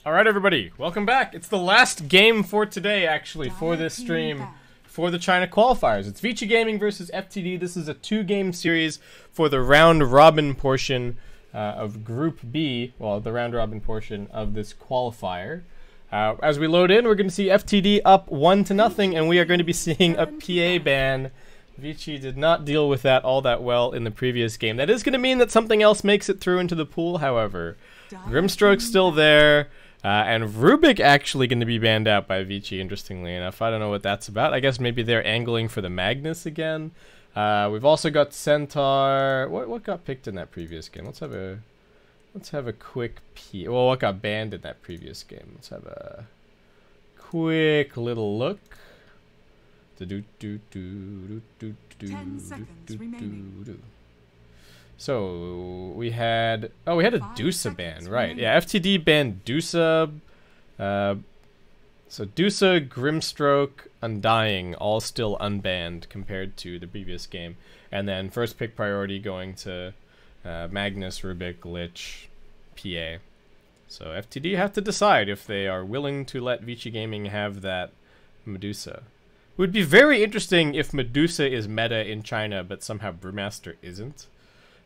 Alright everybody, welcome back. It's the last game for today, actually, for this stream, for the China qualifiers. It's Vici Gaming versus FTD. This is a 2-game series for the round-robin portion of Group B, well, the round-robin portion of this qualifier. As we load in, we're going to see FTD up 1-0, and we are going to be seeing a PA ban. Vici did not deal with that all that well in the previous game. That is going to mean that something else makes it through into the pool, however. Grimstroke's still there. And Rubik actually going to be banned out by Vici, interestingly enough. I don't know what that's about. I guess maybe they're angling for the Magnus again. We've also got Centaur. What got picked in that previous game? Let's have a quick peek. Well, what got banned in that previous game? Let's have a quick little look. 10 seconds remaining. So we had a Dusa ban, right? Yeah, FTD banned Dusa. So Dusa, Grimstroke, Undying, all still unbanned compared to the previous game, and then first pick priority going to Magnus, Rubik, Lich, PA. So FTD have to decide if they are willing to let Vici Gaming have that Medusa. It would be very interesting if Medusa is meta in China, but somehow Brewmaster isn't.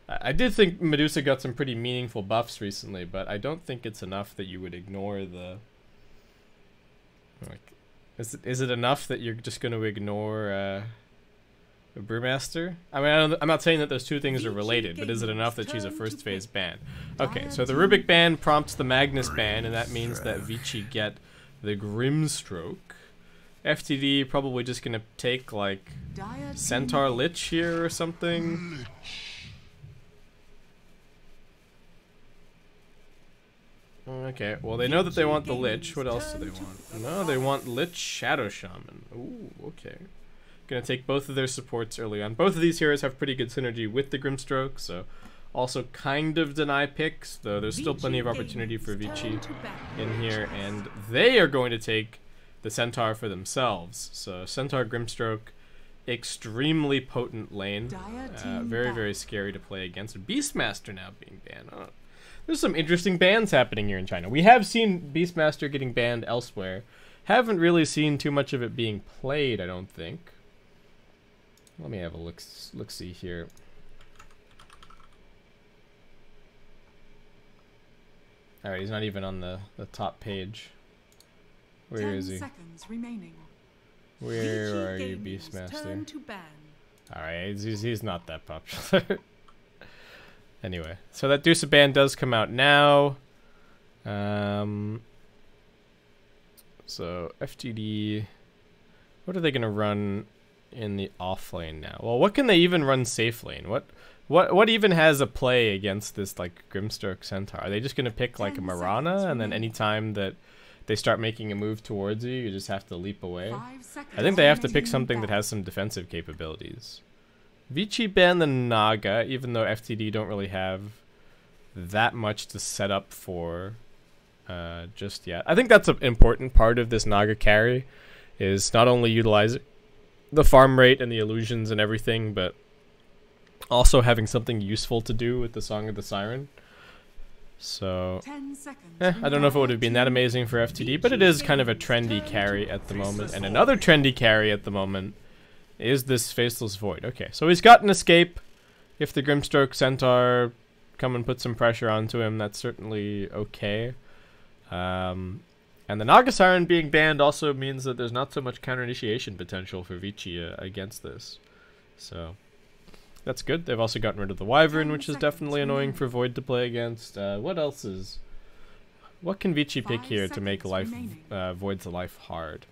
I did think Medusa got some pretty meaningful buffs recently, but I don't think it's enough that you would ignore the... Like, is it enough that you're just going to ignore the Brewmaster? I mean, I'm not saying that those two things are related, but is it enough that she's a first phase ban? Okay, so the Rubik ban prompts the Magnus ban, and that means that Vici get the Grimstroke. FTD probably just going to take, like, Centaur Lich here or something. Okay, well they know that they want the Lich. What else do they want? No, they want Lich Shadow Shaman. Ooh, okay. Gonna take both of their supports early on. Both of these heroes have pretty good synergy with the Grimstroke, so also kind of deny picks, though there's still plenty of opportunity for Vici in here, and they are going to take the Centaur for themselves. So Centaur Grimstroke, extremely potent lane. Very, very scary to play against. Beastmaster now being banned. Oh. There's some interesting bans happening here in China. We have seen Beastmaster getting banned elsewhere. Haven't really seen too much of it being played, I don't think. Let me have a look-see here. Alright, he's not even on the top page. Where is he? 10 seconds remaining. Where are you, Beastmaster? Alright, he's not that popular. Anyway, so that Dusa ban does come out now. So FTD, what are they gonna run in the off lane now? Well, what can they even run safe lane? What even has a play against this like Grimstroke Centaur? Are they just gonna pick like a Marana, and then anytime that they start making a move towards you, you just have to leap away? I think they have to pick something that has some defensive capabilities. Vici banned the Naga, even though FTD don't really have that much to set up for just yet. I think that's an important part of this Naga carry, is not only utilizing the farm rate and the illusions and everything, but also having something useful to do with the Song of the Siren. So, 10 seconds I don't know if it would have been that amazing for FTD, but it is kind of a trendy carry at the moment. And another trendy carry at the moment is this Faceless Void. Okay, so he's got an escape. If the Grimstroke Centaur come and put some pressure onto him, that's certainly okay. And the Naga Siren being banned also means that there's not so much counter-initiation potential for Vici against this. So, that's good. They've also gotten rid of the Wyvern, which is definitely annoying for Void to play against. What else is... What can Vici pick here to make Void's life hard?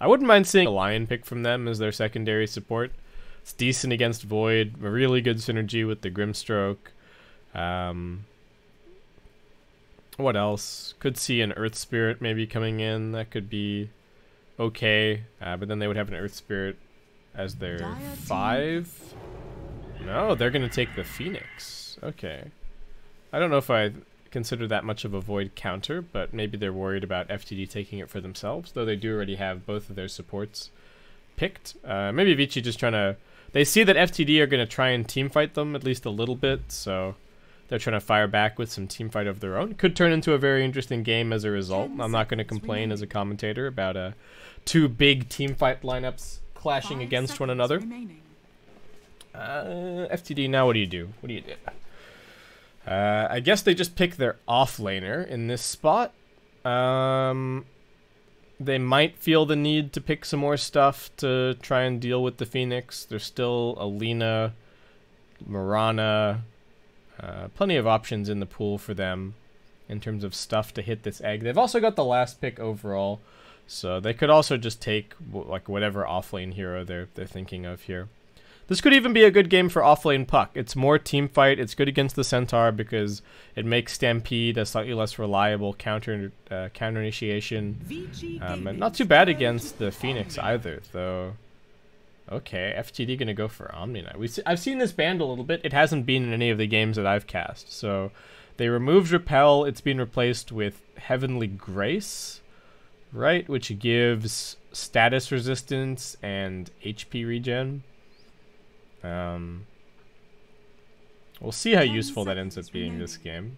I wouldn't mind seeing a Lion pick from them as their secondary support. It's decent against Void, a really good synergy with the Grimstroke. What else? Could see an Earth Spirit maybe coming in. That could be okay. But then they would have an Earth Spirit as their 5. No, they're going to take the Phoenix. Okay. I don't know if I consider that much of a Void counter, but maybe they're worried about FTD taking it for themselves, though they do already have both of their supports picked. Maybe Vici just trying to... They see that FTD are going to try and teamfight them at least a little bit, so they're trying to fire back with some team fight of their own. Could turn into a very interesting game as a result. I'm not going to complain as a commentator about two big team fight lineups clashing against one another. FTD, now what do you do? What do you do? I guess they just pick their offlaner in this spot. They might feel the need to pick some more stuff to try and deal with the Phoenix. There's still Alina, Mirana, plenty of options in the pool for them in terms of stuff to hit this egg. They've also got the last pick overall, so they could also just take like whatever offlane hero they're thinking of here. This could even be a good game for offlane Puck. It's more team fight. It's good against the Centaur because it makes Stampede a slightly less reliable counter initiation. And not too bad against the Phoenix either, though. Okay, FTD gonna go for Omni Knight. I've seen this banned a little bit. It hasn't been in any of the games that I've cast. So they removed Repel. It's been replaced with Heavenly Grace, right? Which gives status resistance and HP regen. We'll see how useful that ends up being this game.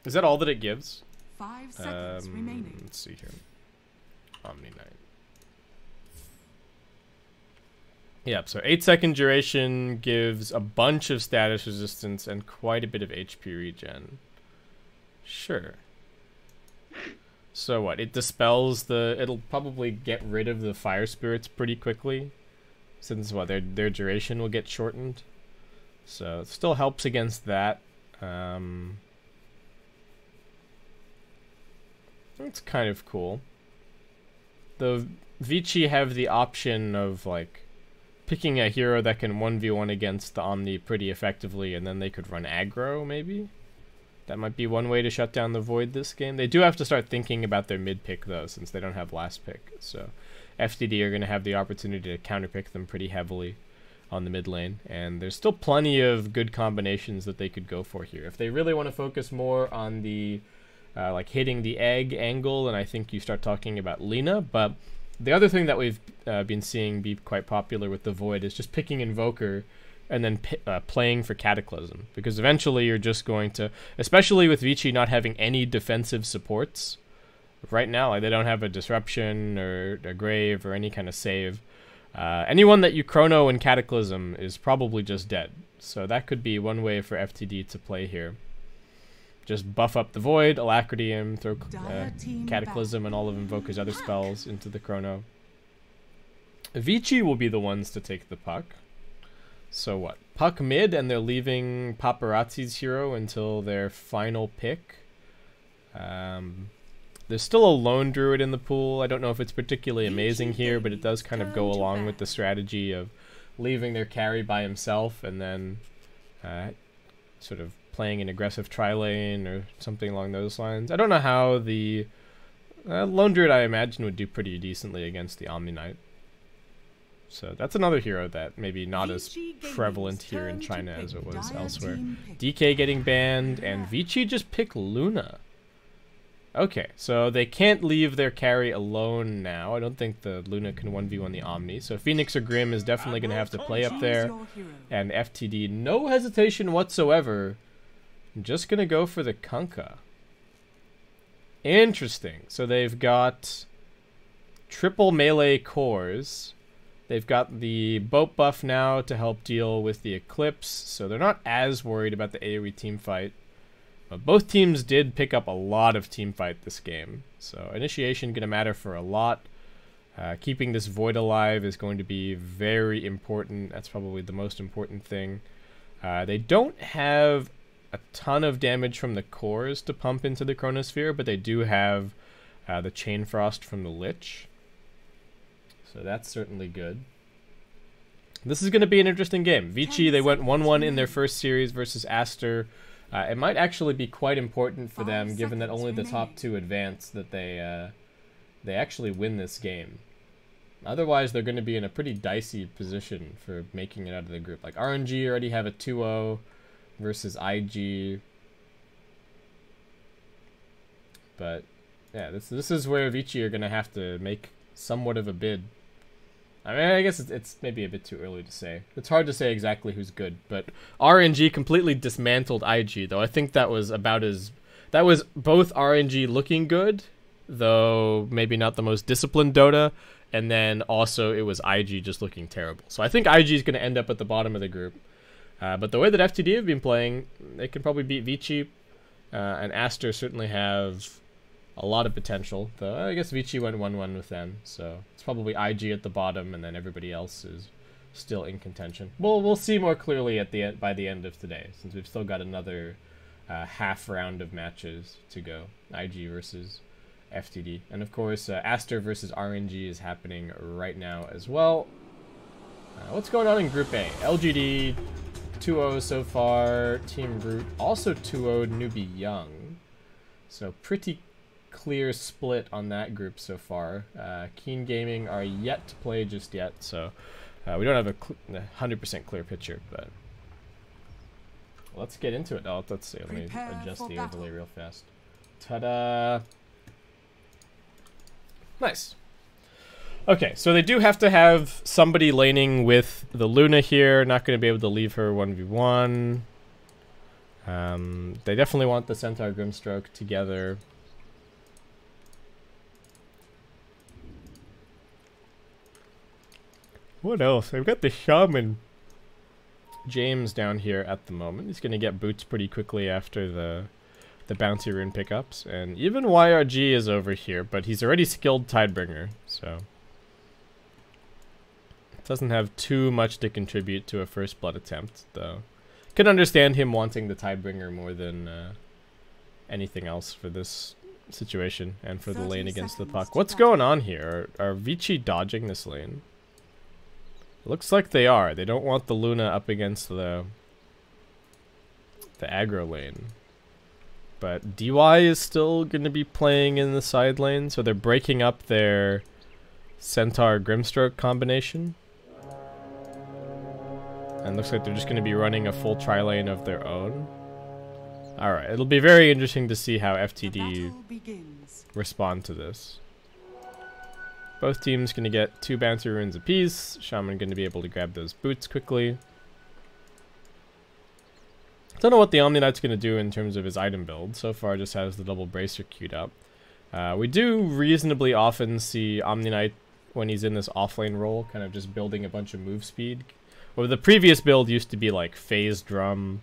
Is that all that it gives? 5 seconds remaining. Let's see here. Omni Knight. Yep, so 8-second duration gives a bunch of status resistance and quite a bit of HP regen. Sure. So what? It dispels it'll probably get rid of the fire spirits pretty quickly. Since what, their duration will get shortened. So it still helps against that. It's kind of cool. The Vici have the option of like picking a hero that can 1v1 against the Omni pretty effectively, and then they could run aggro maybe. That might be one way to shut down the Void this game. They do have to start thinking about their mid pick though, since they don't have last pick. So FTD are going to have the opportunity to counterpick them pretty heavily on the mid lane, and there's still plenty of good combinations that they could go for here. If they really want to focus more on the like hitting the egg angle, then I think you start talking about Lina. But the other thing that we've been seeing be quite popular with the Void is just picking Invoker and then playing for Cataclysm, because eventually you're just going to, especially with Vici not having any defensive supports right now, like they don't have a Disruption or a Grave or any kind of save. Anyone that you chrono in Cataclysm is probably just dead. So that could be one way for FTD to play here. Just buff up the Void, Alacrity him, throw Cataclysm and all of Invoker's other spells into the chrono. Vici will be the ones to take the Puck. So what? Puck mid, and they're leaving Paparazzi's hero until their final pick. There's still a Lone Druid in the pool. I don't know if it's particularly amazing here, but it does kind of go along with the strategy of leaving their carry by himself and then sort of playing an aggressive tri-lane or something along those lines. I don't know how the Lone Druid, I imagine, would do pretty decently against the Omni Knight. So that's another hero that maybe not as prevalent here in China as it was elsewhere. DK getting banned, and Vici just pick Luna. Okay, so they can't leave their carry alone now. I don't think the Luna can 1v1 the Omni. So Phoenix or Grim is definitely going to have to play up there. And FTD, no hesitation whatsoever. I'm just going to go for the Kunkka. Interesting. So they've got triple melee cores. They've got the boat buff now to help deal with the Eclipse. So they're not as worried about the AoE teamfight. But both teams did pick up a lot of teamfight this game. So initiation going to matter for a lot. Keeping this Void alive is going to be very important. That's probably the most important thing. They don't have a ton of damage from the cores to pump into the Chronosphere, but they do have the Chain Frost from the Lich. So that's certainly good. This is going to be an interesting game. Vici, they went 1-1 in their first series versus Aster. It might actually be quite important for them, given that only the top two advance, that they actually win this game. Otherwise, they're going to be in a pretty dicey position for making it out of the group. Like RNG already have a 2-0 versus IG. But yeah, this is where Vici are going to have to make somewhat of a bid. I mean, I guess it's maybe a bit too early to say. It's hard to say exactly who's good, but RNG completely dismantled IG, though I think that was that was both RNG looking good, though maybe not the most disciplined Dota, and then also it was IG just looking terrible. So I think IG is going to end up at the bottom of the group. But the way that FTD have been playing, they can probably beat Vici, and Aster certainly have a lot of potential, though I guess Vici went 1-1 with them, so it's probably IG at the bottom, and then everybody else is still in contention. We'll see more clearly at by the end of today, since we've still got another half round of matches to go. IG versus FTD, and of course Aster versus RNG is happening right now as well. What's going on in Group A? LGD 2-0 so far. Team Root also 2-0'd Newbie Young, so pretty clear split on that group so far. Keen Gaming are yet to play just yet, so we don't have a 100% clear picture, but let's get into it. Let's see. Let me adjust the overlay real fast. Ta-da! Nice. Okay, so they do have to have somebody laning with the Luna here. Not going to be able to leave her 1v1. They definitely want the Centaur Grimstroke together. What else? I've got the Shaman James down here at the moment. He's going to get boots pretty quickly after the bouncy rune pickups. And even YRG is over here, but he's already skilled Tidebringer, so doesn't have too much to contribute to a first blood attempt, though. Can understand him wanting the Tidebringer more than anything else for this situation and for the lane against the puck. What's going on here? Are Vici dodging this lane? Looks like they are. They don't want the Luna up against the aggro lane. But DY is still going to be playing in the side lane, so they're breaking up their Centaur Grimstroke combination. And looks like they're just going to be running a full tri-lane of their own. Alright, it'll be very interesting to see how FTD respond to this. Both teams going to get 2 bouncy runes apiece. Shaman going to be able to grab those boots quickly. Don't know what the Omni Knight's going to do in terms of his item build. So far just has the double bracer queued up. We do reasonably often see Omni Knight when he's in this offlane role, kind of just building a bunch of move speed. Well, the previous build used to be like phase drum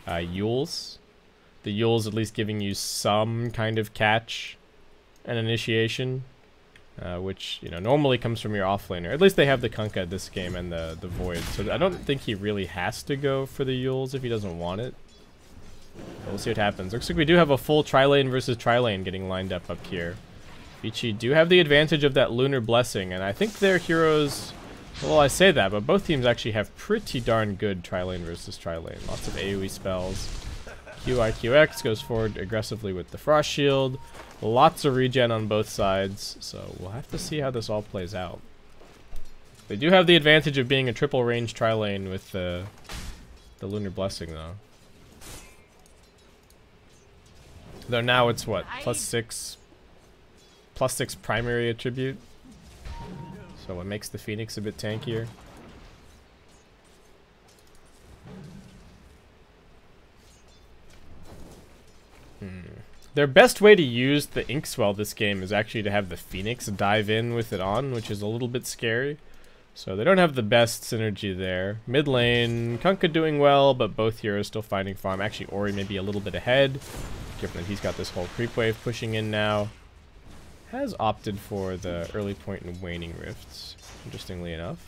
Yules. The Yules at least giving you some kind of catch and initiation. Which, you know, normally comes from your offlaner. At least they have the Kunkka this game and the Void. So I don't think he really has to go for the Yules if he doesn't want it. But we'll see what happens. Looks like we do have a full tri-lane versus tri-lane getting lined up here. Vici do have the advantage of that Lunar Blessing, and I think their heroes... Well, I say that, but both teams actually have pretty darn good tri-lane versus tri-lane. Lots of AoE spells. QIQX goes forward aggressively with the Frost Shield. Lots of regen on both sides, so we'll have to see how this all plays out. They do have the advantage of being a triple range tri-lane with the Lunar Blessing, though. Though now it's what? +6 primary attribute. So it makes the Phoenix a bit tankier. Their best way to use the Inkswell this game is actually to have the Phoenix dive in with it on, which is a little bit scary. So they don't have the best synergy there. Mid lane, Kunkka doing well, but both heroes still finding farm. Actually, Ori may be a little bit ahead, given that he's got this whole creep wave pushing in now. Has opted for the early point in Waning Rifts, interestingly enough.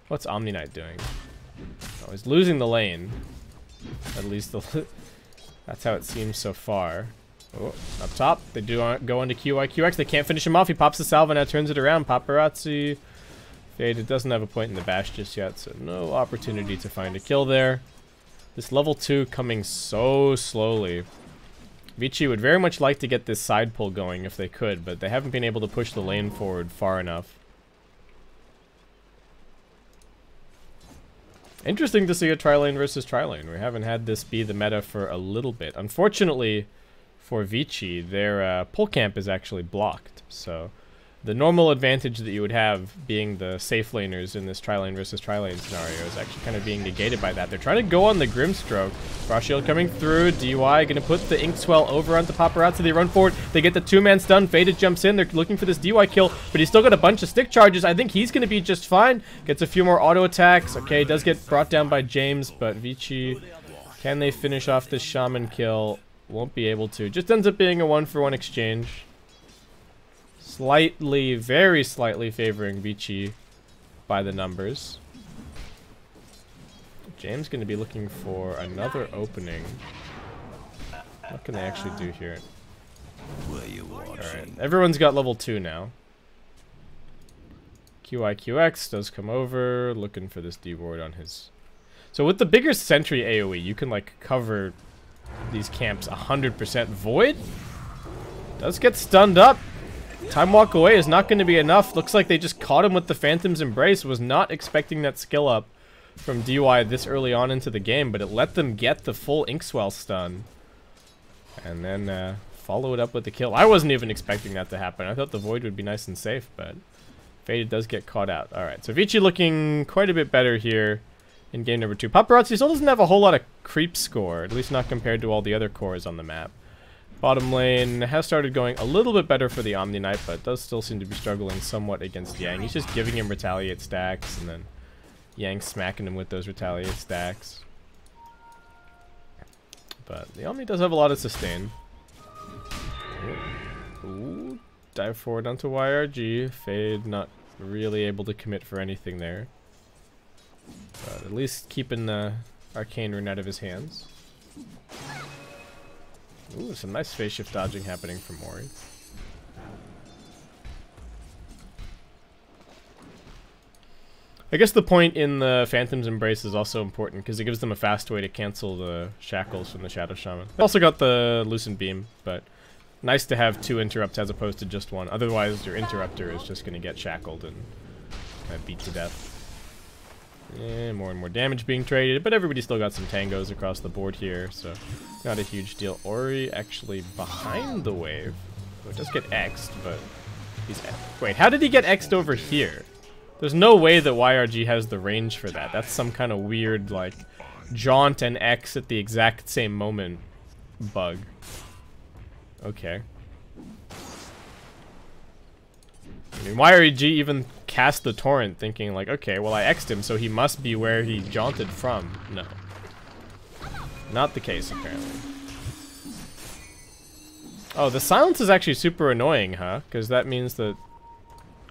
What's Omni Knight doing? Oh, he's losing the lane. At least that's how it seems so far. Oh, up top, they do go into QIQX. They can't finish him off. He pops the salve and now turns it around. Paparazzi. Fade doesn't have a point in the bash just yet, so no opportunity to find a kill there. This level 2 coming so slowly. Vici would very much like to get this side pull going if they could, but they haven't been able to push the lane forward far enough. Interesting to see a tri-lane versus tri-lane. We haven't had this be the meta for a little bit. Unfortunately, for Vici, their pull camp is actually blocked, so the normal advantage that you would have being the safe laners in this tri-lane versus tri-lane scenario is actually kind of being negated by that. They're trying to go on the Grimstroke. Frost Shield coming through. DY going to put the Ink Swell over onto Paparazzi. They run forward. They get the two-man stun. Faded jumps in. They're looking for this DY kill, but he's still got a bunch of stick charges. I think he's going to be just fine. Gets a few more auto attacks. Okay, does get brought down by James, but Vici, can they finish off this Shaman kill? Won't be able to. Just ends up being a 1-for-1 exchange. Slightly, very slightly favoring Vici by the numbers. James going to be looking for another opening. What can they actually do here? Alright, everyone's got level 2 now. QIQX does come over, looking for this D-ward on his... So with the bigger sentry AoE, you can like cover these camps 100%. Void does get stunned up. Time walk away is not going to be enough. Looks like they just caught him with the Phantom's Embrace. Was not expecting that skill up from DY this early on into the game, but it let them get the full Inkswell stun. And then follow it up with the kill. I wasn't even expecting that to happen. I thought the Void would be nice and safe, but Faded does get caught out. Alright, so Vici looking quite a bit better here in game number 2. Paparazzi still doesn't have a whole lot of creep score, at least not compared to all the other cores on the map. Bottom lane has started going a little bit better for the Omni Knight, but does still seem to be struggling somewhat against Yang. He's just giving him retaliate stacks, and then Yang smacking him with those retaliate stacks. But the Omni does have a lot of sustain. Ooh, dive forward onto YRG. Fade not really able to commit for anything there. But at least keeping the Arcane Rune out of his hands. Ooh, some nice phase shift dodging happening from Ori. I guess the point in the Phantom's Embrace is also important because it gives them a fast way to cancel the shackles from the Shadow Shaman. They also got the Lucent Beam, but nice to have 2 interrupts as opposed to just 1. Otherwise, your interrupter is just going to get shackled and beat to death. Yeah, more and more damage being traded, but everybody still got some tangos across the board here, so not a huge deal. Ori actually behind the wave. So it does get X'd, but he's... Wait, how did he get X'd over here? There's no way that YRG has the range for that. That's some kind of weird, like, jaunt and X at the exact same moment bug. Okay. I mean, YRG even cast the torrent thinking like, okay, well I X'd him, so he must be where he jaunted from. No. Not the case, apparently. Oh, the silence is actually super annoying, huh? Because that means that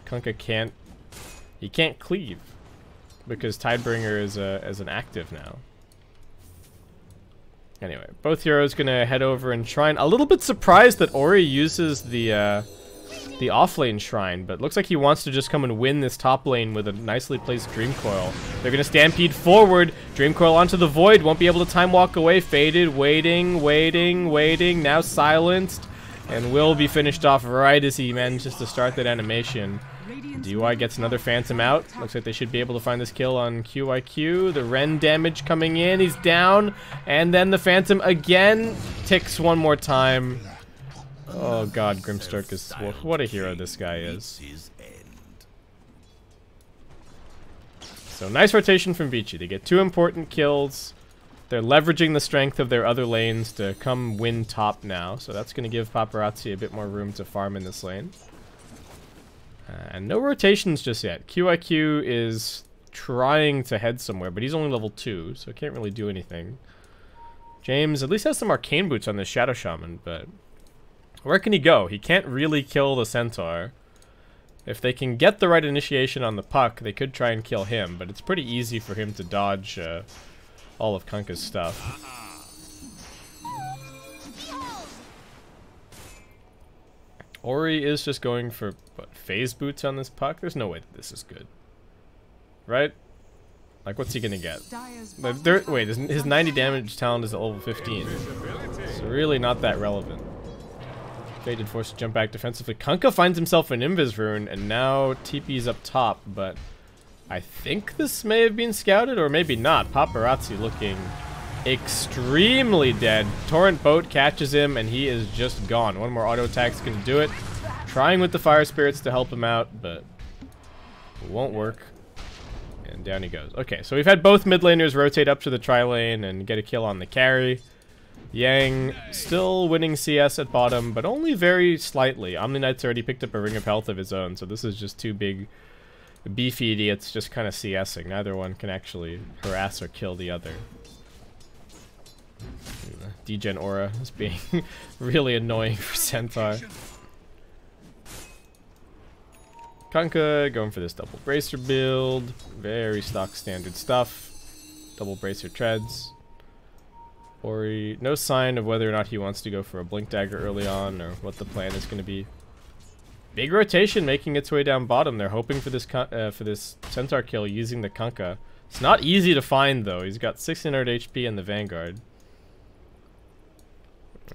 Kunkka can't... He can't cleave. Because Tidebringer is an active now. Anyway, both heroes gonna head over and shrine. A little bit surprised that Ori uses the offlane shrine, but looks like he wants to just come and win this top lane with a nicely placed Dream Coil. They're gonna stampede forward. Dream Coil onto the Void. Won't be able to time walk away. Faded, waiting, waiting, waiting. Now silenced, and will be finished off right as he manages to start that animation. DY gets another Phantom out. Looks like they should be able to find this kill on QIQ. The Ren damage coming in. He's down. And then the Phantom again ticks one more time. Oh god, Grimstroke is... What a hero this guy is. So nice rotation from Vici. They get 2 important kills. They're leveraging the strength of their other lanes to come win top now. So that's going to give Paparazzi a bit more room to farm in this lane. And no rotations just yet. QIQ is trying to head somewhere, but he's only level 2, so can't really do anything. James at least has some arcane boots on this Shadow Shaman, but where can he go? He can't really kill the Centaur. If they can get the right initiation on the puck, they could try and kill him, but it's pretty easy for him to dodge all of Kunkka's stuff. Ori is just going for, what, phase boots on this puck? There's no way that this is good. Right? Like, what's he gonna get? Wait, his 90 damage talent is at level 15. It's really not that relevant. Faded forced to jump back defensively. Kunkka finds himself an Invis Rune, and now TP's up top, but I think this may have been scouted, or maybe not. Paparazzi looking extremely dead. Torrent Boat catches him, and he is just gone. One more auto attack's gonna do it. Trying with the Fire Spirits to help him out, but it won't work. And down he goes. Okay, so we've had both mid laners rotate up to the tri-lane and get a kill on the carry. Yang still winning CS at bottom, but only very slightly. Omni Knight's already picked up a Ring of Health of his own, so this is just two big beefy idiots just kind of CSing. Neither one can actually harass or kill the other. Degen aura is being really annoying for Centaur. Kunkka going for this double bracer build. Very stock standard stuff. Double bracer treads. Ori, no sign of whether or not he wants to go for a blink dagger early on or what the plan is going to be. Big rotation making its way down bottom. They're hoping for this Centaur kill using the Kunkka. It's not easy to find though. He's got 600 HP in the Vanguard.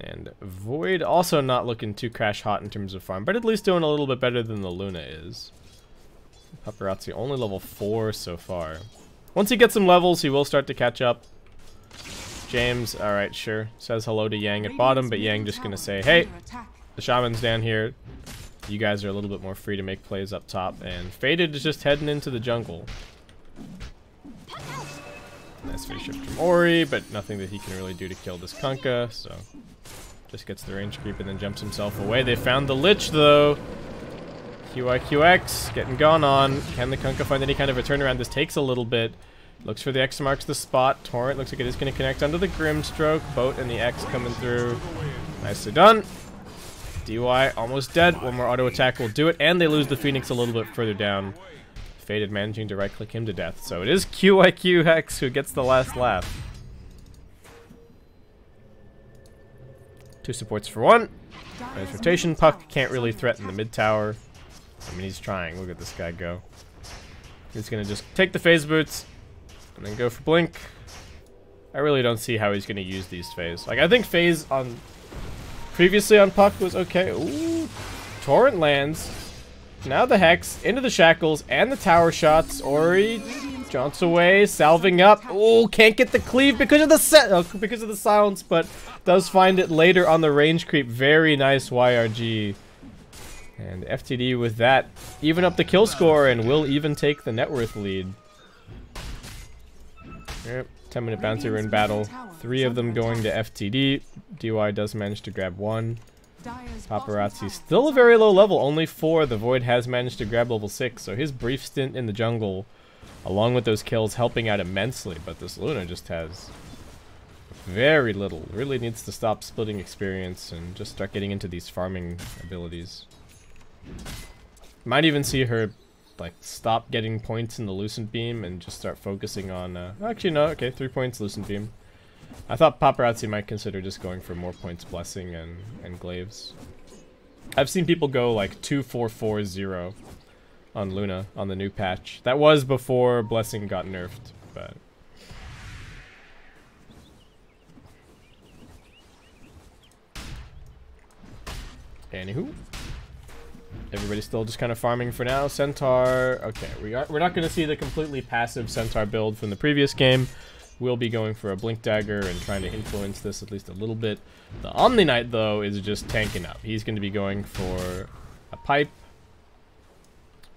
And Void also not looking too crash hot in terms of farm, but at least doing a little bit better than the Luna is. Paparazzi only level 4 so far. Once he gets some levels, he will start to catch up. James, alright, sure. Says hello to Yang at bottom, but Yang just gonna say, hey, the Shaman's down here. You guys are a little bit more free to make plays up top. And Faded is just heading into the jungle. Nice free shift from Ori, but nothing that he can really do to kill this Kunkka, so just gets the range creep and then jumps himself away. They found the Lich, though. QIQX getting gone on. Can the Kunkka find any kind of a turnaround? This takes a little bit. Looks for the X marks the spot. Torrent looks like it is going to connect under the Grimstroke. Boat and the X coming through. Nicely done. DY almost dead. One more auto attack will do it, and they lose the Phoenix a little bit further down. Faded managing to right click him to death. So it is QIQX who gets the last laugh. 2 supports for 1. Nice rotation. Puck can't really threaten the mid tower. I mean, he's trying. Look at this guy go. He's going to just take the phase boots and then go for blink. I really don't see how he's going to use these phase. Like, I think phase on previously on Puck was okay. Ooh. Torrent lands. Now the Hex into the shackles and the tower shots. Ori jaunts away, salving up. Oh, can't get the cleave because of the silence, but does find it later on the range creep. Very nice YRG. And FTD with that even up the kill score and will even take the net worth lead. Yep, 10-minute bounty rune battle. 3 of them going to FTD. DY does manage to grab 1. Paparazzi still a very low level, only 4. The Void has managed to grab level 6, so his brief stint in the jungle, along with those kills, helping out immensely. But this Luna just has very little. Really needs to stop splitting experience and just start getting into these farming abilities. Might even see her like stop getting points in the Lucent Beam and just start focusing on actually no, okay, 3 points Lucent Beam. I thought Paparazzi might consider just going for more points Blessing and Glaives. I've seen people go like 2-4-4-0 on Luna on the new patch. That was before Blessing got nerfed, but anywho. Everybody's still just kind of farming for now. Centaur, okay, we're not going to see the completely passive Centaur build from the previous game. We'll be going for a Blink Dagger and trying to influence this at least a little bit. The Omni Knight, though, is just tanking up. He's going to be going for a pipe.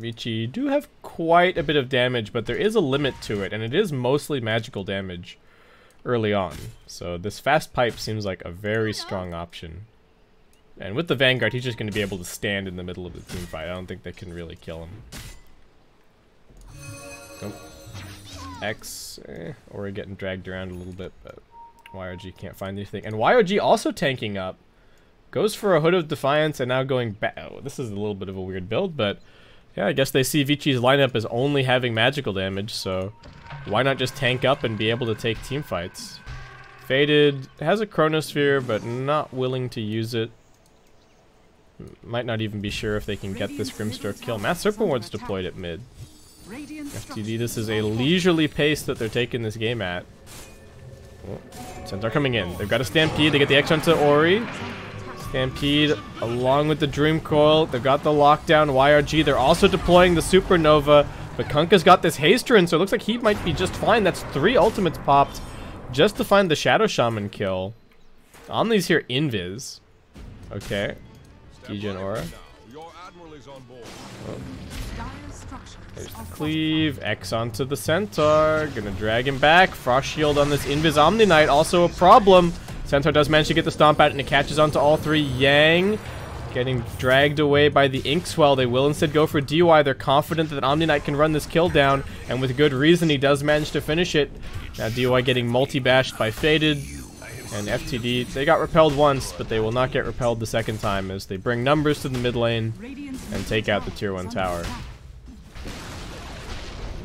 Vici do have quite a bit of damage, but there is a limit to it, and it is mostly magical damage early on. So this fast pipe seems like a very strong option. And with the Vanguard, he's just going to be able to stand in the middle of the team fight. I don't think they can really kill him. Nope. X, or getting dragged around a little bit, but YRG can't find anything. And YRG also tanking up. Goes for a Hood of Defiance and now going back. Oh, this is a little bit of a weird build, but yeah, I guess they see Vici's lineup as only having magical damage, so why not just tank up and be able to take team fights? Faded has a Chronosphere, but not willing to use it. Might not even be sure if they can get this Grimstroke kill. Mass Serpent Ward's deployed at mid. FTD, this is a leisurely pace that they're taking this game at. Oh, Centaur coming in. They've got a Stampede. They get the X onto Ori. Stampede along with the Dream Coil. They've got the lockdown YRG. They're also deploying the Supernova. But Kunkka's got this haste rune, so it looks like he might be just fine. That's 3 ultimates popped just to find the Shadow Shaman kill. Omni's here invis. Okay. Degen Aura. Your admiral is on board. There's the cleave. X onto the Centaur. Gonna drag him back. Frost Shield on this Invis Omni Knight. Also a problem. Centaur does manage to get the stomp out, and it catches onto all three. Yang getting dragged away by the Inkswell. They will instead go for DY. They're confident that Omni Knight can run this kill down, and with good reason, he does manage to finish it. Now DY getting multi-bashed by Faded. And FTD, they got repelled once, but they will not get repelled the second time as they bring numbers to the mid lane and take out the tier 1 tower.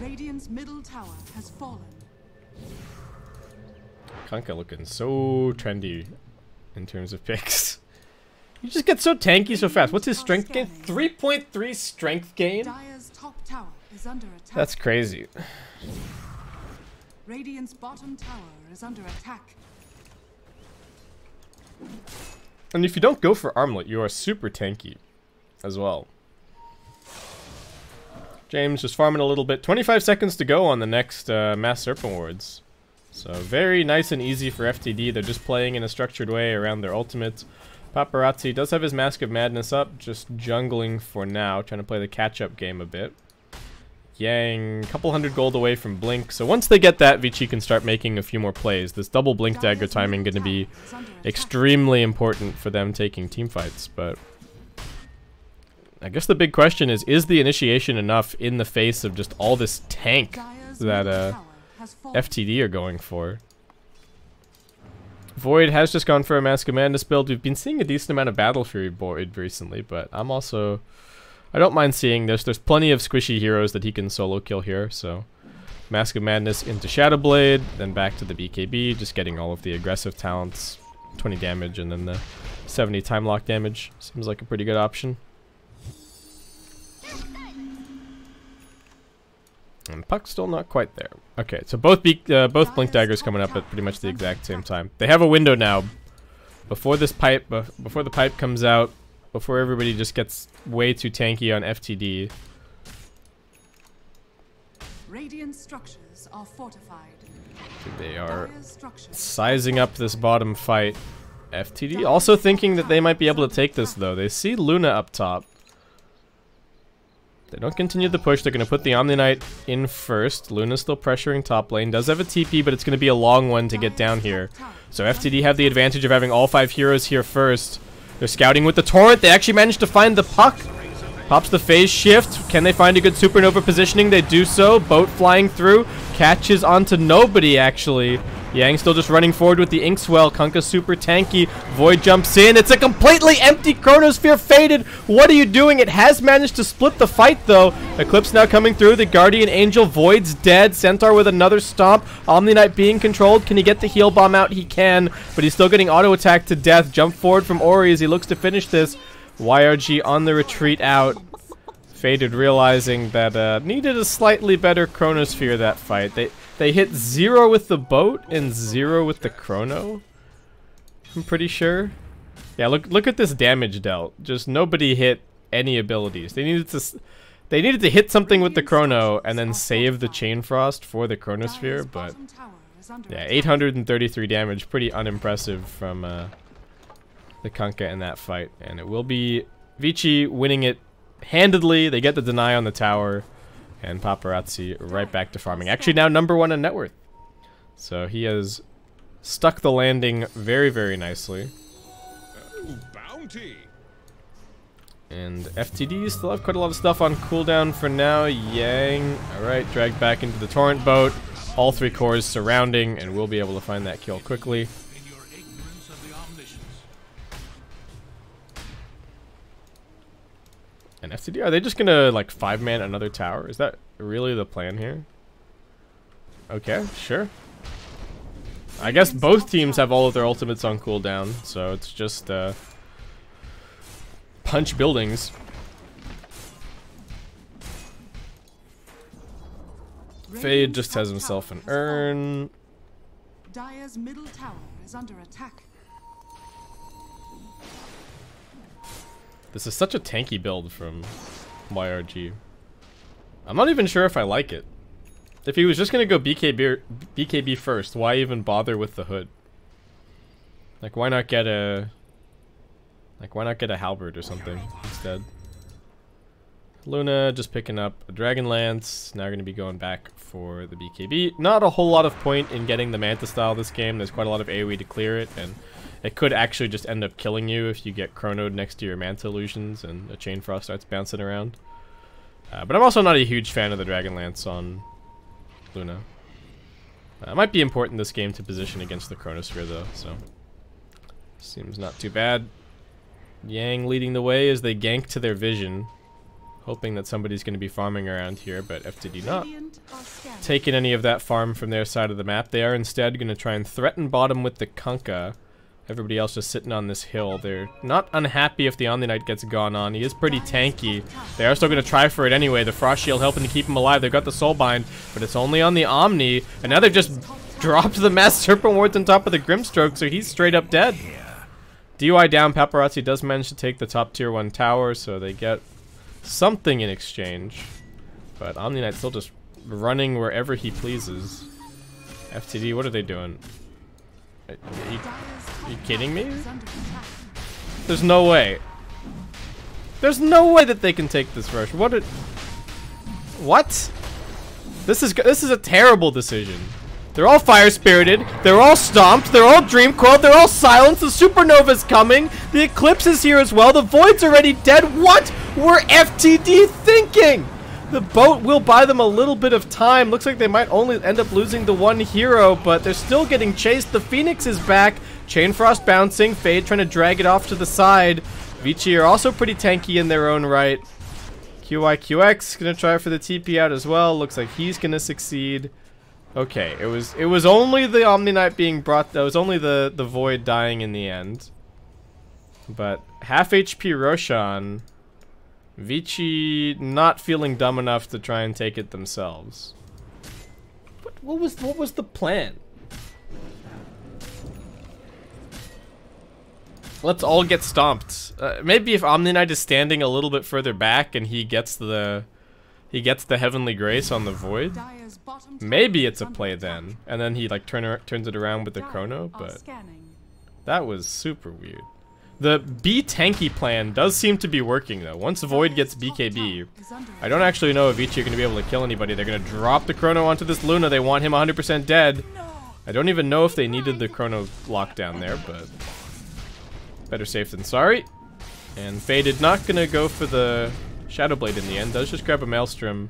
Radiant's middle tower has fallen. Kunkka looking so trendy in terms of picks. You just get so tanky so fast. What's his strength gain? 3.3 strength gain? Dire's top tower is under attack. That's crazy. Radiant's bottom tower is under attack. And if you don't go for Armlet, you are super tanky as well. James just farming a little bit. 25 seconds to go on the next Mass Serpent Wards. So very nice and easy for FTD. They're just playing in a structured way around their ultimates. Paparazzi does have his Mask of Madness up, just jungling for now, trying to play the catch-up game a bit. Yang, a couple hundred gold away from Blink. So once they get that, Vici can start making a few more plays. This double Blink Dagger timing going to be extremely important for them taking team fights. But I guess the big question is the initiation enough in the face of just all this tank that FTD are going for? Void has just gone for a Mask of Madness build. We've been seeing a decent amount of Battle Fury Void recently, but I don't mind seeing this. There's plenty of squishy heroes that he can solo kill here, so Mask of Madness into Shadowblade, then back to the BKB, just getting all of the aggressive talents, 20 damage, and then the 70 time lock damage. Seems like a pretty good option. And Puck's still not quite there. Okay, so both Blink Daggers coming up at pretty much the exact same time. They have a window now. Before the pipe comes out, before everybody just gets way too tanky on FTD. Radiant structures are fortified. They are sizing up this bottom fight. FTD also thinking that they might be able to take this though. They see Luna up top. They don't continue the push. They're going to put the Omni Knight in first. Luna's still pressuring top lane. Does have a TP, but it's going to be a long one to get down here. So FTD have the advantage of having all 5 heroes here first. They're scouting with the Torrent. They actually managed to find the Puck. Pops the phase shift. Can they find a good supernova positioning? They do so. Boat flying through. Catches onto nobody, actually. Yang still just running forward with the Inkswell. Kunkka super tanky. Void jumps in. It's a completely empty Chronosphere. Faded. What are you doing? It has managed to split the fight, though. Eclipse now coming through. The Guardian Angel. Void's dead. Centaur with another stomp. Omni Knight being controlled. Can he get the heal bomb out? He can, but he's still getting auto attacked to death. Jump forward from Ori as he looks to finish this. YRG on the retreat out. Faded realizing that needed a slightly better Chronosphere that fight. They hit 0 with the boat and 0 with the Chrono. I'm pretty sure. Yeah, look at this damage dealt. Just nobody hit any abilities. They needed to hit something with the Chrono and then save the Chain Frost for the Chronosphere, but yeah, 833 damage, pretty unimpressive from the Kunkka in that fight. And it will be Vici winning it handedly. They get the deny on the tower. And Paparazzi right back to farming. Actually now #1 in net worth. So he has stuck the landing very, very nicely. Bounty. And FTD still have quite a lot of stuff on cooldown for now. Yang, alright, dragged back into the Torrent boat. All 3 cores surrounding, and we'll be able to find that kill quickly. And FTD, are they just gonna like 5-man another tower? Is that really the plan here? Okay, sure. I guess both teams have all of their ultimates on cooldown, so it's just punch buildings. Fade just has himself an urn. Dire's middle tower is under attack. This is such a tanky build from YRG. I'm not even sure if I like it. If he was just gonna go BKB first, why even bother with the hood? Like, why not get a halberd or something instead? Luna just picking up a Dragon Lance. Now we're going to be going back for the BKB. Not a whole lot of point in getting the Manta style this game. There's quite a lot of AoE to clear it, and it could actually just end up killing you if you get chronoed next to your Manta illusions and a Chain Frost starts bouncing around. But I'm also not a huge fan of the Dragon Lance on Luna. It might be important this game to position against the Chronosphere though, so seems not too bad. Yang leading the way as they gank to their vision, hoping that somebody's going to be farming around here, but FTD not taking any of that farm from their side of the map. They are instead going to try and threaten bottom with the Kunkka. Everybody else just sitting on this hill. They're not unhappy if the Omni Knight gets gone on. He is pretty tanky. They are still going to try for it anyway. The Frost Shield helping to keep him alive. They've got the Soulbind, but it's only on the Omni. And now they've just dropped the Mass Serpent Wards on top of the Grimstroke, so he's straight up dead. DUI down. Paparazzi does manage to take the top tier 1 tower, so they get something in exchange. But Omni Knight's still just running wherever he pleases. FTD, what are they doing? Are you kidding me? There's no way. There's no way that they can take this rush. What? This is a terrible decision. They're all fire spirited. They're all stomped. They're all dream coiled. They're all silenced. The supernova's coming. The eclipse is here as well. The void's already dead. What were FTD thinking? The boat will buy them a little bit of time. Looks like they might only end up losing the one hero, but they're still getting chased. The Phoenix is back. Chain Frost bouncing. Fade trying to drag it off to the side. Vici are also pretty tanky in their own right. QIQX gonna try for the TP out as well. Looks like he's gonna succeed. Okay, it was only the Omni Knight being brought. That was only the Void dying in the end. But half HP Roshan. Vici not feeling dumb enough to try and take it themselves. What was the plan? Let's all get stomped. Maybe if Omni Knight is standing a little bit further back and he gets the Heavenly Grace on the Void, maybe it's a play then. And then he like turns it around with the Chrono, but that was super weird. The B tanky plan does seem to be working though. Once Void gets BKB, I don't actually know if Vici are going to be able to kill anybody. They're going to drop the Chrono onto this Luna. They want him 100% dead. I don't even know if they needed the Chrono lockdown there, but better safe than sorry. And Faded not going to go for the Shadow Blade in the end. Does just grab a Maelstrom.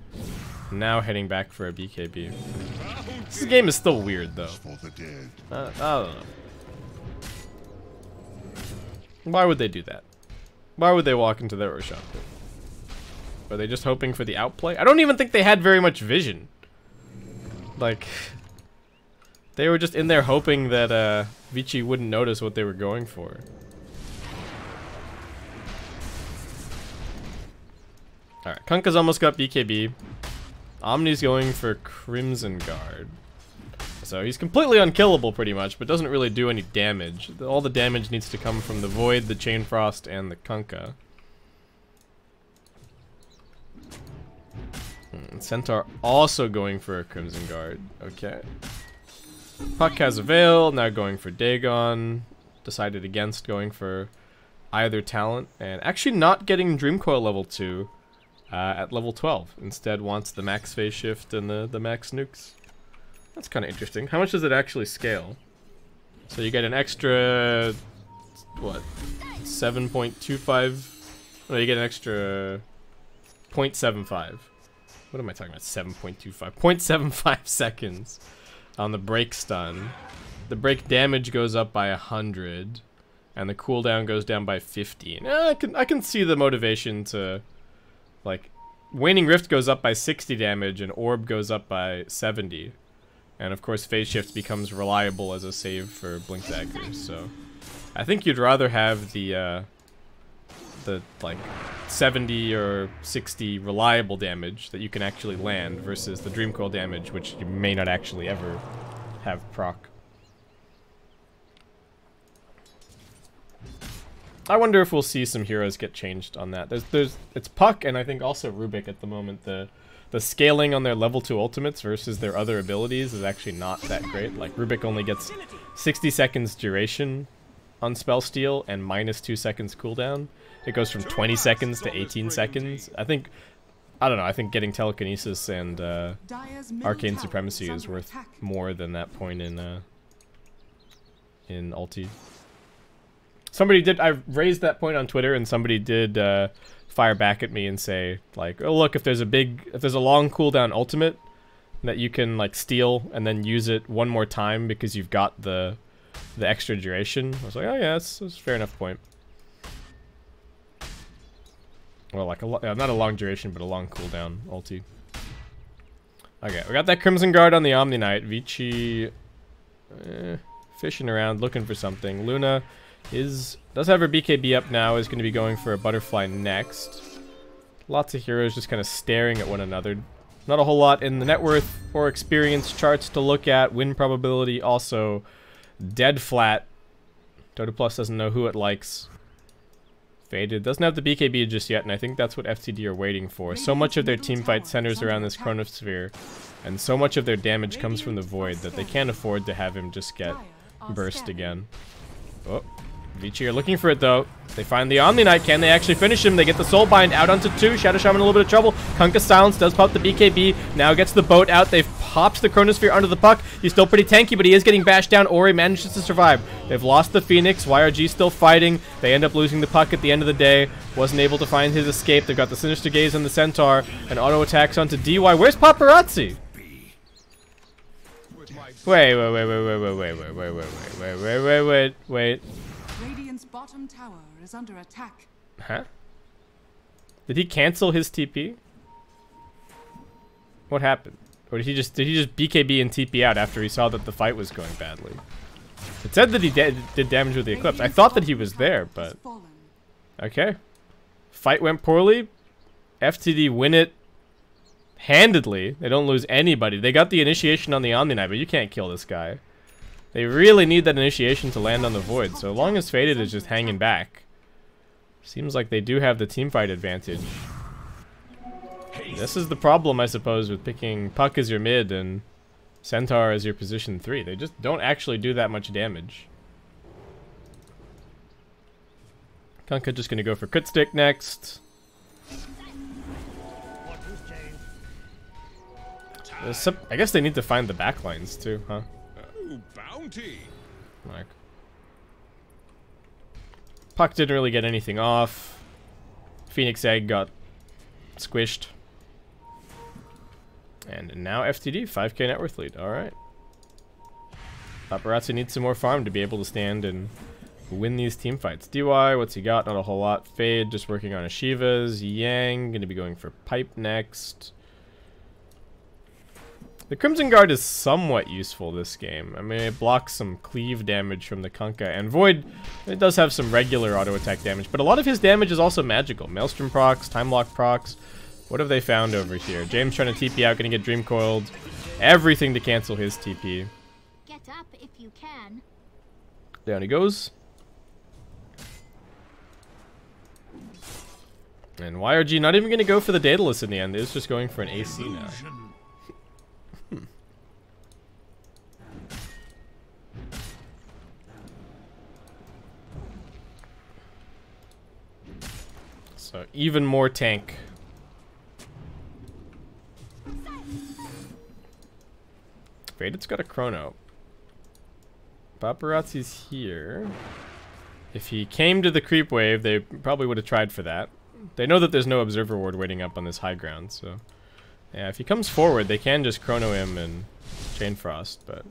Now heading back for a BKB. This game is still weird though. I don't know. Why would they do that? Why would they walk into their Roshan? Are they just hoping for the outplay? I don't even think they had very much vision. Like, they were just in there hoping that Vici wouldn't notice what they were going for. Alright, Kunkka's almost got BKB. Omni's going for Crimson Guard. So he's completely unkillable pretty much, but doesn't really do any damage. All the damage needs to come from the Void, the Chain Frost, and the Kunkka. Centaur also going for a Crimson Guard. Okay. Puck has a Veil, now going for Dagon. Decided against going for either talent, and actually not getting Dream Coil level 2 at level 12. Instead wants the max phase shift and the max nukes. That's kind of interesting. How much does it actually scale? So you get an extra, what, 7.25? No, you get an extra 0.75. What am I talking about? 7.25. 0.75 seconds on the break stun. The break damage goes up by 100, and the cooldown goes down by 15. I can see the motivation to, like, Waning Rift goes up by 60 damage, and Orb goes up by 70. And of course, Phase Shift becomes reliable as a save for Blink Daggers, so I think you'd rather have the like 70 or 60 reliable damage that you can actually land versus the Dream Coil damage, which you may not actually ever have proc. I wonder if we'll see some heroes get changed on that. It's Puck and I think also Rubik at the moment. The scaling on their level 2 ultimates versus their other abilities is actually not that great. Like, Rubik only gets 60 seconds duration on Spell Steal and -2 seconds cooldown. It goes from 20 seconds to 18 seconds. I think I don't know. I think getting telekinesis and Dire's middle arcane tower supremacy is is under worth attack. more than that point in ulti. Somebody did. I raised that point on Twitter, and somebody did fire back at me and say like, "Oh look, if there's a long cooldown ultimate that you can like steal and then use it one more time because you've got the extra duration." I was like, "Oh yeah, that's a fair enough point." Well, like not a long duration, but a long cooldown ulti. Okay, we got that Crimson Guard on the Omni Knight. Vici fishing around, looking for something. Luna does have her BKB up now, is going to be going for a butterfly next. Lots of heroes just kind of staring at one another. Not a whole lot in the net worth or experience charts to look at. Win probability also dead flat. Dota Plus doesn't know who it likes. Faded doesn't have the BKB just yet, and I think that's what FTD are waiting for. So much of their teamfight centers around this Chronosphere, and so much of their damage comes from the Void that they can't afford to have him just get burst again. Oh, Vici are looking for it though. They find the Omni Knight. Can they actually finish him? They get the Soul Bind out onto 2. Shadow Shaman in a little bit of trouble. Kunkka Silence does pop the BKB. Now gets the boat out. They've popped the Chronosphere under the puck. He's still pretty tanky, but he is getting bashed down. Ori manages to survive. They've lost the Phoenix. YRG still fighting. They end up losing the puck at the end of the day. Wasn't able to find his escape. They've got the Sinister Gaze on the Centaur. And auto attacks onto DY. Where's Paparazzi? Wait. Radiant's bottom tower is under attack. Huh? Did he cancel his TP? What happened? Or did he just BKB and TP out after he saw that the fight was going badly? It said that he did damage with the Eclipse. I thought that he was there, but okay. Fight went poorly. FTD win it handedly. They don't lose anybody. They got the initiation on the Omni Knight, but you can't kill this guy. They really need that initiation to land on the Void, so long as Faded is just hanging back. Seems like they do have the teamfight advantage. This is the problem, I suppose, with picking Puck as your mid and Centaur as your position 3. They just don't actually do that much damage. Kunkka just gonna go for Crit Stick next. I guess they need to find the backlines too, huh? Oh, bounty. Like, Puck didn't really get anything off. Phoenix Egg got squished. And now FTD, 5k net worth lead. Alright. Paparazzi needs some more farm to be able to stand and win these team fights. DY, what's he got? Not a whole lot. Fade, just working on Ashivas. Yang, gonna be going for Pipe next. The Crimson Guard is somewhat useful this game. I mean, it blocks some cleave damage from the Kunkka. And Void, it does have some regular auto attack damage, but a lot of his damage is also magical. Maelstrom procs, Time Lock procs. What have they found over here? James trying to TP out, gonna get Dream Coiled. Everything to cancel his TP. Get up if you can. Down he goes. And YRG not even gonna go for the Daedalus in the end. It's just going for an AC now. So even more tank. Faded's got a chrono. Paparazzi's here. If he came to the creep wave, they probably would have tried for that. They know that there's no observer ward waiting up on this high ground, so yeah, if he comes forward, they can just chrono him and chain frost, but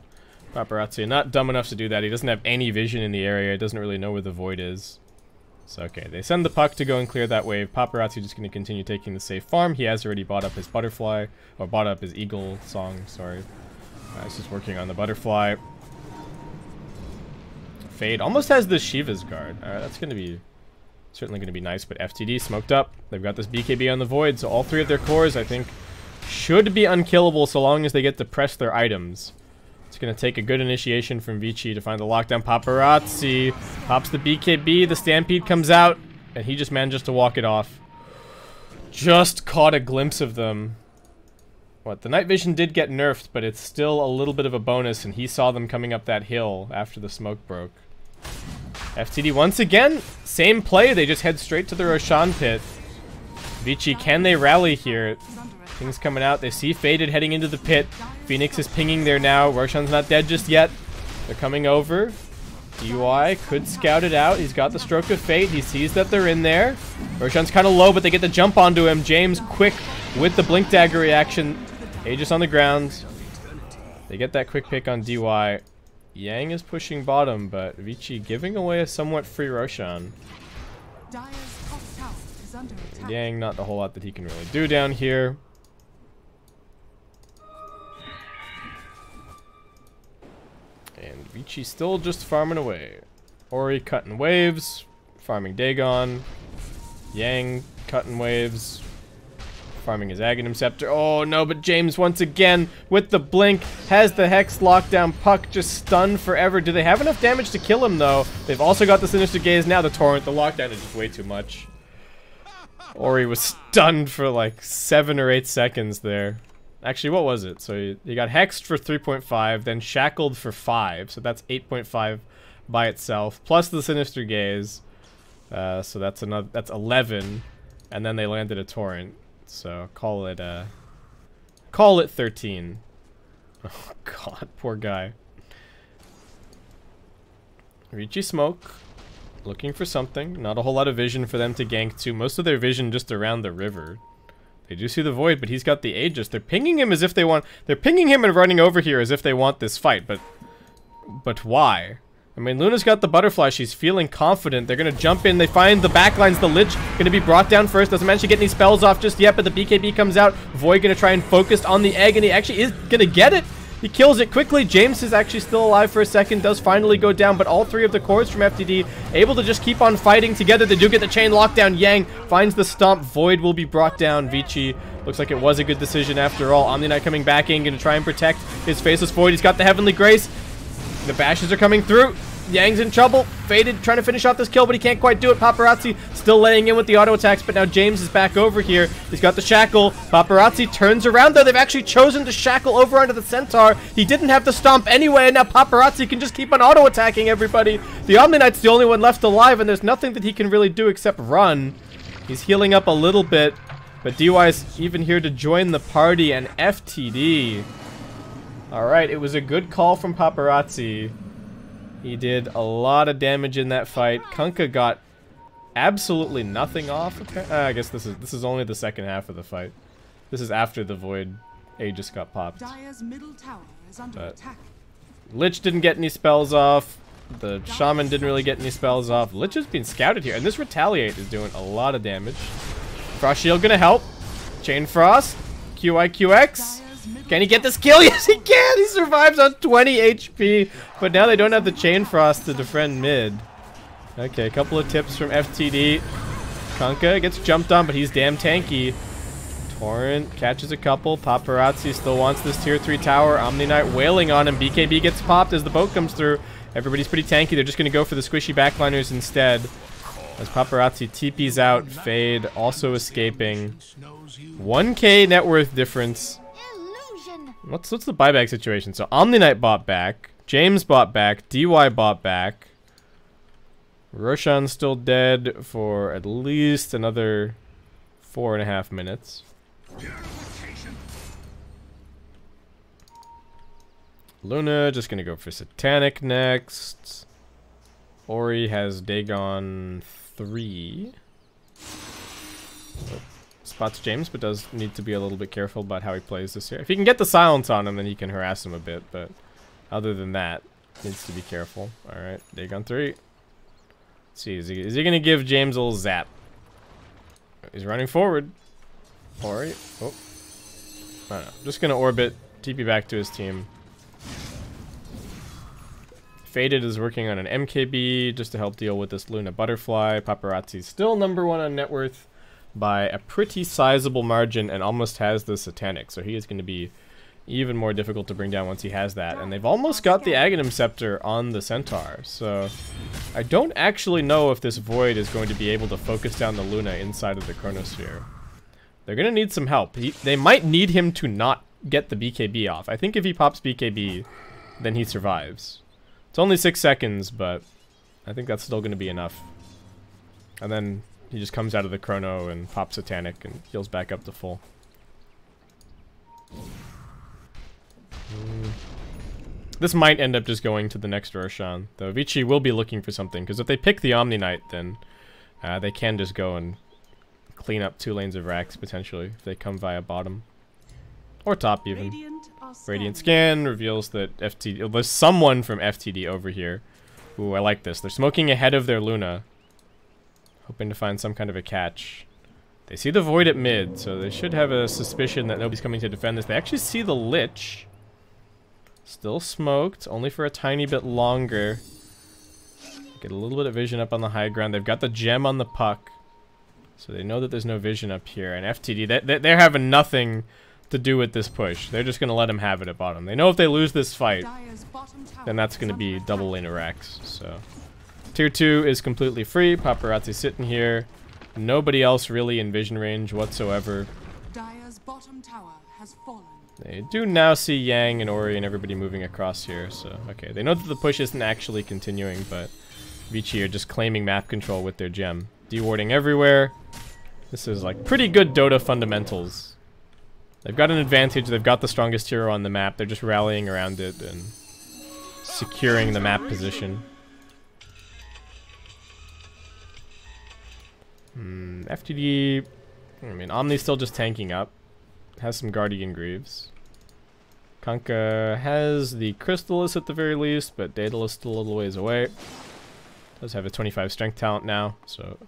Paparazzi not dumb enough to do that. He doesn't have any vision in the area. He doesn't really know where the Void is. So okay, they send the Puck to go and clear that wave. Paparazzi just going to continue taking the safe farm. He has already bought up his butterfly, or bought up his eagle song, sorry. He's just working on the butterfly. Fade almost has the Shiva's guard. Alright, that's going to be certainly going to be nice, but FTD smoked up. They've got this BKB on the Void, so all 3 of their cores, I think, should be unkillable so long as they get to press their items. It's going to take a good initiation from Vici to find the lockdown. Paparazzi pops the BKB, the Stampede comes out, and he just manages to walk it off. Just caught a glimpse of them. What, the night vision did get nerfed, but it's still a little bit of a bonus, and he saw them coming up that hill after the smoke broke. FTD once again, same play, they just head straight to the Roshan pit. Vici, can they rally here? Things coming out. They see Faded heading into the pit. Phoenix is pinging there now. Roshan's not dead just yet. They're coming over. DY could scout it out. He's got the Stroke of Fate. He sees that they're in there. Roshan's kind of low, but they get the jump onto him. James quick with the Blink Dagger reaction. Aegis on the ground. They get that quick pick on DY. Yang is pushing bottom, but Vici giving away a somewhat free Roshan. Yang, not a whole lot that he can really do down here. And Vici still just farming away. Ori cutting waves, farming Dagon. Yang cutting waves, farming his Aghanim Scepter. Oh no, but James once again with the blink has the Hex lockdown. Puck just stunned forever. Do they have enough damage to kill him though? They've also got the Sinister Gaze, now the Torrent. The lockdown is just way too much. Ori was stunned for like 7 or 8 seconds there. Actually, what was it? So he got hexed for 3.5, then shackled for 5. So that's 8.5 by itself, plus the Sinister Gaze. So that's 11, and then they landed a Torrent. So call it 13. Oh god, poor guy. Vici smoke, looking for something. Not a whole lot of vision for them to gank to. Most of their vision just around the river. They do see the Void, but he's got the Aegis. They're pinging him as if they want... They're pinging him and running over here as if they want this fight, but why? I mean, Luna's got the Butterfly. She's feeling confident. They're going to jump in. They find the backlines. The Lich going to be brought down first. Doesn't manage to get any spells off just yet, but the BKB comes out. Void going to try and focus on the egg, and he actually is going to get it. He kills it quickly. James is actually still alive for a second. Does finally go down, but all 3 of the cores from FTD able to just keep on fighting together. They do get the chain lockdown. Yang finds the stomp. Void will be brought down. Vici looks like it was a good decision after all. Omni Knight coming back in, going to try and protect his Faceless Void. He's got the Heavenly Grace. The bashes are coming through. Yang's in trouble. Faded trying to finish off this kill, but he can't quite do it. Paparazzi still laying in with the auto attacks, but now James is back over here. He's got the shackle. Paparazzi turns around though. They've actually chosen to shackle over onto the Centaur. He didn't have to stomp anyway, and now Paparazzi can just keep on auto attacking everybody. The Omni Knight's the only one left alive, and there's nothing that he can really do except run. He's healing up a little bit, but DY's even here to join the party, and FTD. Alright, it was a good call from Paparazzi. He did a lot of damage in that fight. Kunkka got absolutely nothing off. Okay. I guess this is only the second half of the fight. This is after the Void Aegis got popped. But Lich didn't get any spells off. The Shaman didn't really get any spells off. Lich has been scouted here, and this Retaliate is doing a lot of damage. Frost Shield gonna help. Chain Frost. QIQX. Can he get this kill? Yes, he can! He survives on 20 HP. But now they don't have the Chain Frost to defend mid. Okay, a couple of tips from FTD. Kunkka gets jumped on, but he's damn tanky. Torrent catches a couple. Paparazzi still wants this tier 3 tower. Omni Knight wailing on him. BKB gets popped as the boat comes through. Everybody's pretty tanky. They're just going to go for the squishy backliners instead. As Paparazzi TP's out. Fade also escaping. 1k net worth difference. What's the buyback situation? So Omni Knight bought back, James bought back, DY bought back. Roshan's still dead for at least another 4.5 minutes. Luna just gonna go for Satanic next. Ori has Dagon 3. Spots James, but does need to be a little bit careful about how he plays this here. If he can get the silence on him, then he can harass him a bit, but other than that, needs to be careful. Alright, Dagon 3. Let's see, is he going to give James a little zap? He's running forward. Alright. Oh. I don't know. Just going to orbit, TP back to his team. Faded is working on an MKB just to help deal with this Luna Butterfly. Paparazzi's still #1 on net worth by a pretty sizable margin and almost has the Satanic, so he is going to be even more difficult to bring down once he has that. And they've almost got the Aghanim Scepter on the Centaur, so I don't actually know if this Void is going to be able to focus down the Luna inside of the Chronosphere. They're going to need some help. They might need him to not get the BKB off. I think if he pops BKB, then he survives. It's only 6 seconds, but I think that's still going to be enough. And then he just comes out of the chrono and pops a Tanic and heals back up to full. This might end up just going to the next Roshan, though Vici will be looking for something, because if they pick the Omni Knight, then they can just go and clean up 2 lanes of racks, potentially, if they come via bottom. Or top, even. Radiant Scan reveals that FTD... There's someone from FTD over here. Ooh, I like this. They're smoking ahead of their Luna, hoping to find some kind of a catch. They see the Void at mid, so they should have a suspicion that nobody's coming to defend this. They actually see the Lich. Still smoked, only for a tiny bit longer. Get a little bit of vision up on the high ground. They've got the gem on the puck, so they know that there's no vision up here. And FTD, they're having nothing to do with this push. They're just going to let him have it at bottom. They know if they lose this fight, then that's going to be double lane of racks. So, tier 2 is completely free. Paparazzi sitting here. Nobody else really in vision range whatsoever. Dire's bottom tower has fallen. They do now see Yang and Ori and everybody moving across here, so okay. They know that the push isn't actually continuing, but Vici are just claiming map control with their gem. Dewarding everywhere. This is like pretty good Dota fundamentals. They've got an advantage, they've got the strongest hero on the map, they're just rallying around it and securing the map position. FTD, I mean, Omni's still just tanking up. Has some Guardian Greaves. Kunkka has the Crystallis at the very least, but Daedalus still a little ways away. Does have a 25 strength talent now, so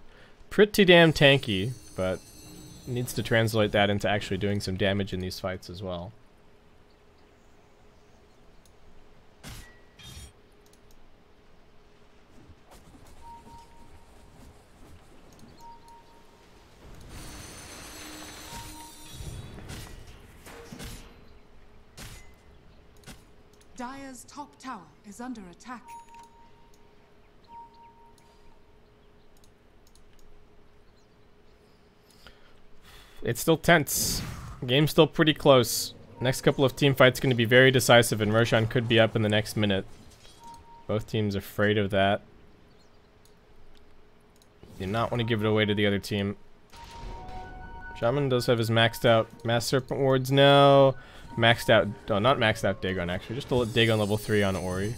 pretty damn tanky, but needs to translate that into actually doing some damage in these fights as well. Dire's top tower is under attack. It's still tense. Game's still pretty close. Next couple of team fights going to be very decisive, and Roshan could be up in the next minute. Both teams afraid of that. Do not want to give it away to the other team. Shaman does have his maxed out Mass Serpent wards now. Maxed out, oh, not maxed out Dagon actually, just a Dagon level 3 on Ori.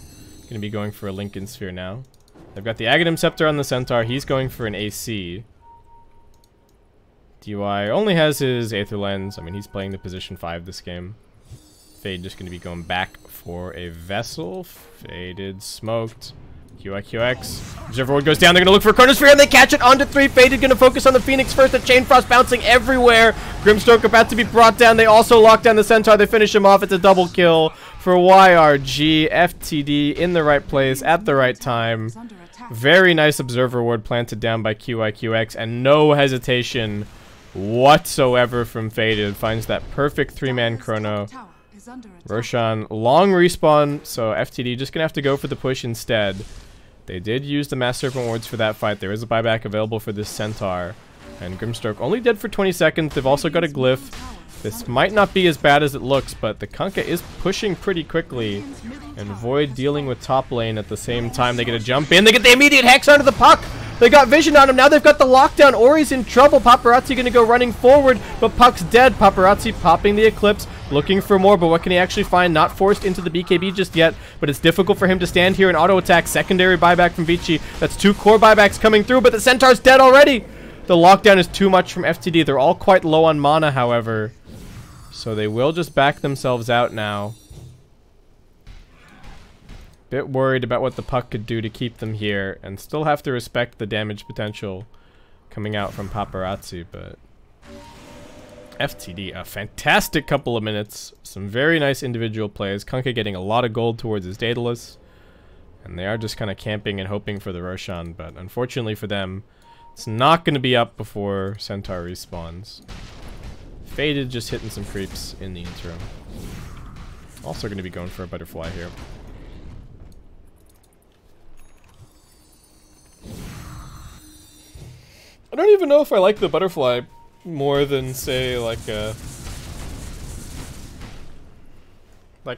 Gonna be going for a Lincoln Sphere now. They've got the Aghanim Scepter on the Centaur, he's going for an AC. DY only has his Aether Lens, I mean he's playing the position 5 this game. Fade just gonna be going back for a Vessel. Faded, smoked. QX. Observer Ward goes down, they're gonna look for a Chronosphere and they catch it onto 3. Faded gonna focus on the Phoenix first, the Chain Frost bouncing everywhere. Grimstroke about to be brought down, they also lock down the Centaur, they finish him off, it's a double kill for YRG. FTD in the right place at the right time. Very nice Observer Ward planted down by QX and no hesitation whatsoever from Faded. Finds that perfect 3-man chrono. Roshan, long respawn, so FTD just gonna have to go for the push instead. They did use the Mass Serpent wards for that fight. There is a buyback available for this Centaur. And Grimstroke only dead for 20 seconds. They've also got a Glyph. This might not be as bad as it looks, but the Kunkka is pushing pretty quickly. And Void dealing with top lane at the same time. They get a jump in. They get the immediate Hex onto the puck. They got vision on him. Now they've got the lockdown. Ori's in trouble. Paparazzi going to go running forward, but Puck's dead. Paparazzi popping the Eclipse, looking for more, but what can he actually find? Not forced into the BKB just yet, but it's difficult for him to stand here and auto attack. Secondary buyback from Vici. That's 2 core buybacks coming through, but the Centaur's dead already. The lockdown is too much from FTD. They're all quite low on mana, however, so they will just back themselves out now. Bit worried about what the puck could do to keep them here, and still have to respect the damage potential coming out from Paparazzi, but FTD, a fantastic couple of minutes. Some very nice individual plays. Kunkka getting a lot of gold towards his Daedalus, and they are just kind of camping and hoping for the Roshan, but unfortunately for them, it's not going to be up before Centaur respawns. Faded just hitting some creeps in the interim. Also going to be going for a butterfly here. I don't even know if I like the butterfly more than, say, like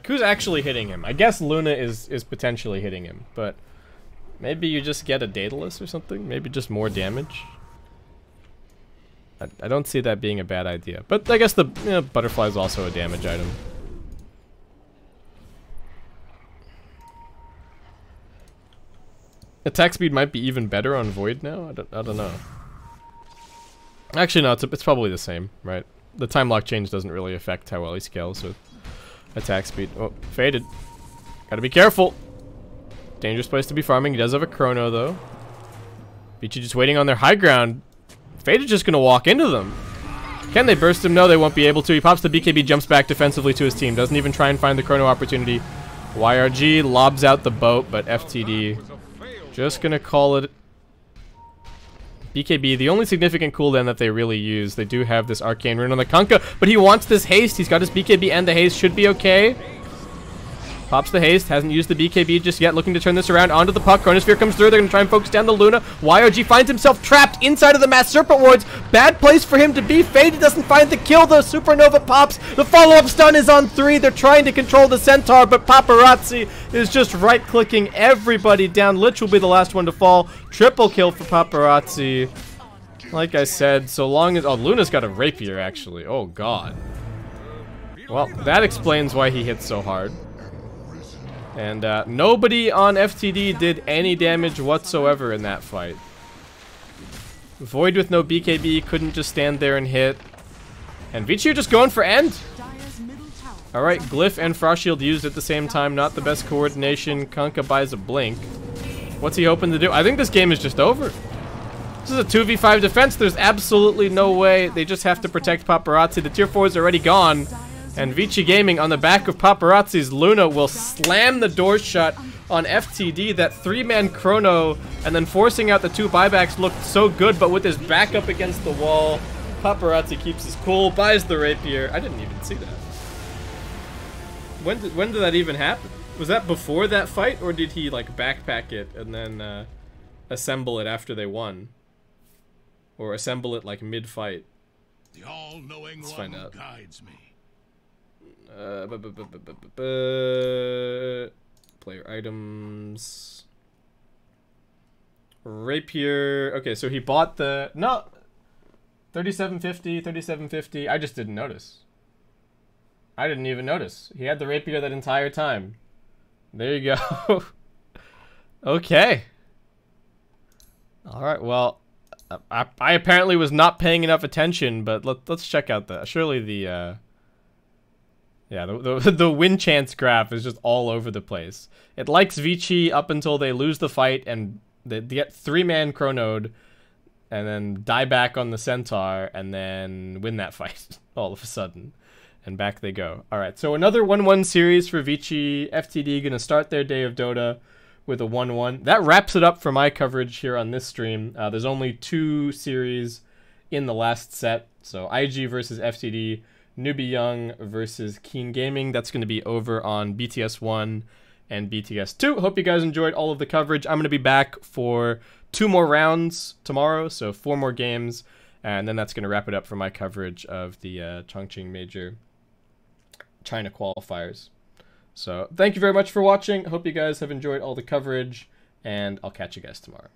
who's actually hitting him? I guess Luna is potentially hitting him, but maybe you just get a Daedalus or something? Maybe just more damage? I don't see that being a bad idea. But I guess the butterfly is also a damage item. Attack speed might be even better on Void now? I don't know. Actually, no, it's probably the same, right? The time lock change doesn't really affect how well he scales with attack speed. Oh, faded. Gotta be careful. Dangerous place to be farming. He does have a chrono, though. Vici just waiting on their high ground. Faded just gonna walk into them. Can they burst him? No, they won't be able to. He pops the BKB, jumps back defensively to his team. Doesn't even try and find the chrono opportunity. YRG lobs out the boat, but FTD just gonna call it BKB. The only significant cooldown that they really use. They do have this Arcane Rune on the Kunkka, but he wants this haste. He's got his BKB and the haste. Should be okay. Pops the haste. Hasn't used the BKB just yet. Looking to turn this around onto the puck. Chronosphere comes through. They're going to try and focus down the Luna. YRG finds himself trapped inside of the Mass Serpent Wards. Bad place for him to be. Faded doesn't find the kill. The Supernova pops. The follow-up stun is on 3. They're trying to control the Centaur, but Paparazzi is just right-clicking everybody down. Lich will be the last one to fall. Triple kill for Paparazzi. Like I said, so long as... Oh, Luna's got a rapier, actually. Oh, God. Well, that explains why he hit so hard. And nobody on FTD did any damage whatsoever in that fight. Void with no BKB couldn't just stand there and hit. And Vici just going for end. Alright, Glyph and Frost Shield used at the same time. Not the best coordination. Kunkka buys a blink. What's he hoping to do? I think this game is just over. This is a 2v5 defense. There's absolutely no way. They just have to protect Paparazzi. The tier 4 is already gone. And Vici Gaming, on the back of Paparazzi's Luna, will slam the door shut on FTD. That 3-man chrono and then forcing out the 2 buybacks looked so good, but with his back up against the wall, Paparazzi keeps his cool, buys the rapier. I didn't even see that. When did that even happen? Was that before that fight, or did he like backpack it and then assemble it after they won? Or assemble it like mid-fight? The all-knowing Let's one find out. guides me. Player items. Rapier. Okay, so he bought the... No! 3750, 3750. I just didn't notice. I didn't even notice. He had the rapier that entire time. There you go. Okay. Alright, well... I apparently was not paying enough attention, but let's check out the... Surely the... Yeah, the win chance graph is just all over the place. It likes Vici up until they lose the fight and they get 3-man chronoed and then die back on the Centaur and then win that fight all of a sudden. And back they go. Alright, so another 1-1 series for Vici. FTD gonna start their day of Dota with a 1-1. That wraps it up for my coverage here on this stream. There's only 2 series in the last set. So IG versus FTD. Newbie Young versus Keen Gaming. That's going to be over on BTS 1 and BTS 2. Hope you guys enjoyed all of the coverage. I'm going to be back for 2 more rounds tomorrow, so 4 more games, and then that's going to wrap it up for my coverage of the Chongqing Major China qualifiers. So thank you very much for watching. Hope you guys have enjoyed all the coverage, and I'll catch you guys tomorrow.